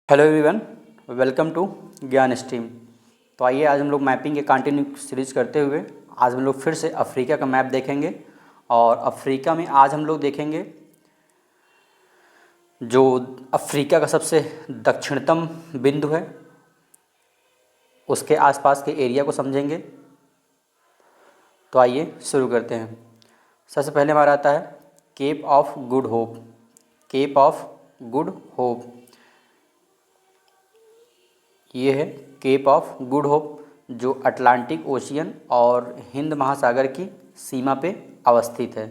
Hello everyone, welcome to ज्ञान stream. तो आइए आज हम लोग मैपिंग के कंटिन्यू सीरीज करते हुए आज हम लोग फिर से अफ्रीका का मैप देखेंगे। और अफ्रीका में आज हम लोग देखेंगे जो अफ्रीका का सबसे दक्षिणतम बिंदु है, उसके आसपास के एरिया को समझेंगे। तो आइए शुरू करते हैं। सबसे पहले हमारा आता है Cape of Good Hope. Cape of Good Hope, ये है केप ऑफ गुड होप जो अटलांटिक ओशियन और हिंद महासागर की सीमा पे अवस्थित है।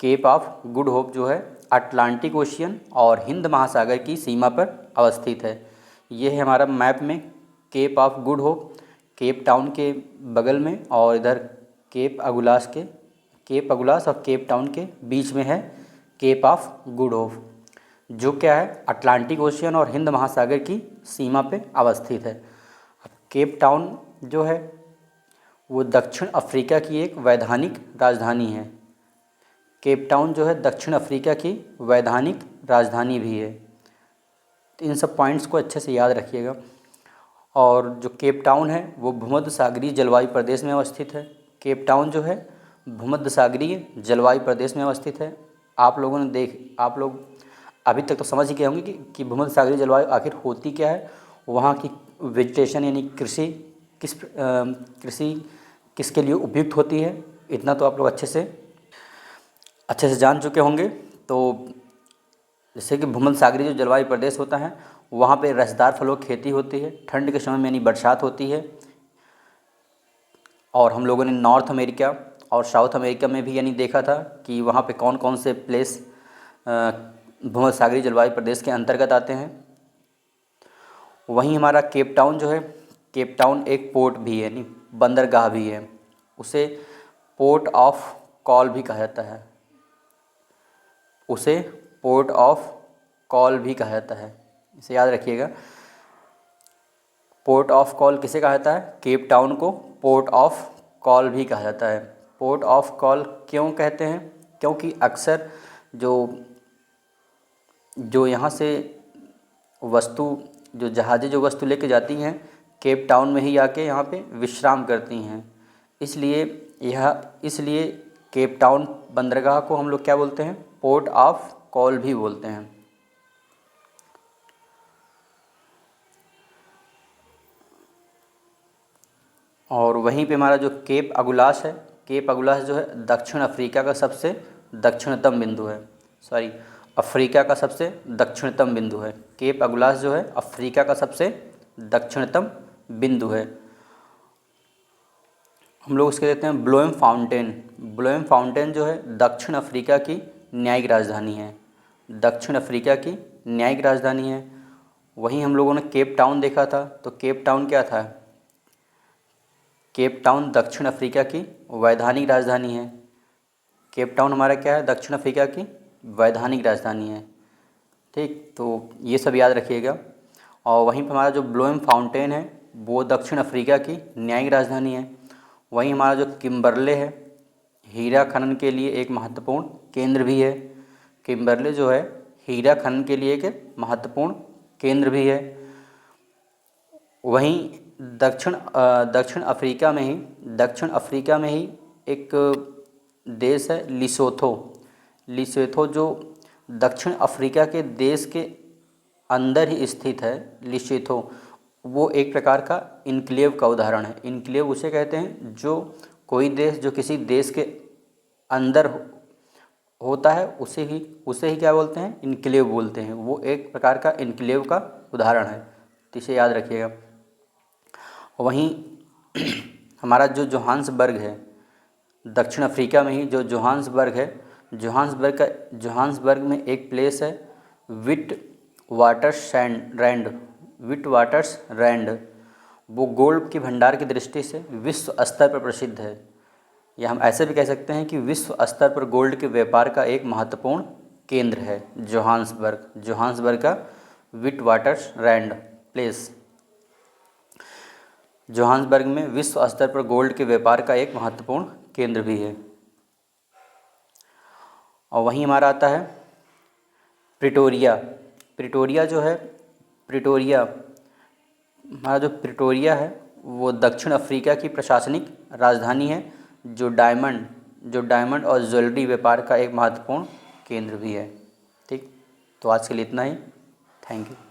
केप ऑफ गुड होप जो है अटलांटिक ओशियन और हिंद महासागर की सीमा पर अवस्थित है। ये है हमारा मैप में Cape of Good Hope, Cape Town के बगल में, और इधर केप अगुलास और केप टाउन के बीच में है केप ऑफ गुड होप, जो क्या है अटलांटिक ओशियन और हिंद महासागर की सीमा पे अवस्थित है। केप टाउन जो है वो दक्षिण अफ्रीका की एक वैधानिक राजधानी है। केप टाउन जो है दक्षिण अफ्रीका की वैधानिक राजधानी भी है। तो इन सब पॉइंट्स को अच्छे से याद रखिएगा। और जो केप टाउन है वो भूमध्य सागरीय जलवायु प्रदेश में अवस्थित है। केप टाउन जो है भूमध्य सागरीय जलवायु प्रदेश में अवस्थित है। आप लोग अभी तक तो समझ ही गए होंगे कि भूमध्य सागरीय जलवायु आखिर होती क्या है, वहाँ की वेजिटेशन यानी कृषि किसके लिए उपयुक्त होती है, इतना तो आप लोग अच्छे से जान चुके होंगे। तो जैसे कि भूमध्य सागरीय जो जलवायु प्रदेश होता है वहाँ पे रसदार फलों की खेती होती है, ठंड के समय में यानी बरसात होती है। और हम लोगों ने नॉर्थ अमेरिका और साउथ अमेरिका में भी यानी देखा था कि वहाँ पे कौन कौन से प्लेस भूमध्य सागरीय जलवायु प्रदेश के अंतर्गत आते हैं। वहीं हमारा केप टाउन जो है, केप टाउन एक पोर्ट भी है यानी बंदरगाह भी है। उसे पोर्ट ऑफ कॉल भी कहा जाता है। उसे पोर्ट ऑफ कॉल भी कहा जाता है, इसे याद रखिएगा। पोर्ट ऑफ कॉल किसे कहा जाता है? केप टाउन को पोर्ट ऑफ कॉल भी कहा जाता है। पोर्ट ऑफ कॉल क्यों कहते हैं? क्योंकि अक्सर जो जो यहाँ से जहाज़ें जो वस्तु लेके जाती हैं केप टाउन में ही आके यहाँ पे विश्राम करती हैं। इसलिए केप टाउन बंदरगाह को हम लोग क्या बोलते हैं? पोर्ट ऑफ कॉल भी बोलते हैं। और वहीं पे हमारा जो केप अगुलास है, केप अगुलास जो है दक्षिण अफ्रीका का सबसे दक्षिणतम बिंदु है। अफ्रीका का सबसे दक्षिणतम बिंदु है। केप अगुलास जो है अफ्रीका का सबसे दक्षिणतम बिंदु है। हम लोग उसके देते हैं ब्लोएम फाउंटेन। ब्लोएम फाउंटेन जो है दक्षिण अफ्रीका की न्यायिक राजधानी है। दक्षिण अफ्रीका की न्यायिक राजधानी है। वहीं हम लोगों ने केप टाउन देखा था, तो केप टाउन क्या था? केप टाउन दक्षिण अफ्रीका की वैधानिक राजधानी है। केप टाउन हमारा क्या है? दक्षिण अफ्रीका की वैधानिक राजधानी है। ठीक, तो ये सब याद रखिएगा। और वहीं पर हमारा जो ब्लोएम फाउंटेन है वो दक्षिण अफ्रीका की न्यायिक राजधानी है। वहीं हमारा जो किम्बरले है हीरा खनन के लिए एक महत्वपूर्ण केंद्र भी है। किम्बरले जो है हीरा खनन के लिए एक महत्वपूर्ण केंद्र भी है। वहीं दक्षिण अफ्रीका में ही एक देश है लिसोथो। लिसोथो जो दक्षिण अफ्रीका के देश के अंदर ही स्थित है। लिसोथो वो एक प्रकार का इनक्लेव का उदाहरण है। इनक्लेव उसे कहते हैं जो कोई देश जो किसी देश के अंदर होता है उसे ही क्या बोलते हैं? इनक्लेव बोलते हैं। वो एक प्रकार का इनक्लेव का उदाहरण है, तो इसे याद रखिएगा। वहीं हमारा जो जोहान्सबर्ग है दक्षिण अफ्रीका में ही जो जोहान्सबर्ग है, जोहान्सबर्ग में एक प्लेस है विट वाटर्स रैंड। वो गोल्ड के भंडार की दृष्टि से विश्व स्तर पर प्रसिद्ध है। या हम ऐसे भी कह सकते हैं कि विश्व स्तर पर गोल्ड के व्यापार का एक महत्वपूर्ण केंद्र है जोहान्सबर्ग का विट वाटर्स रैंड प्लेस। जोहान्सबर्ग में विश्व स्तर पर गोल्ड के व्यापार का एक महत्वपूर्ण केंद्र भी है। और वहीं हमारा आता है प्रिटोरिया। प्रिटोरिया जो है, प्रिटोरिया हमारा जो प्रिटोरिया है वो दक्षिण अफ्रीका की प्रशासनिक राजधानी है, जो डायमंड और ज्वेलरी व्यापार का एक महत्वपूर्ण केंद्र भी है। ठीक, तो आज के लिए इतना ही। Thank you.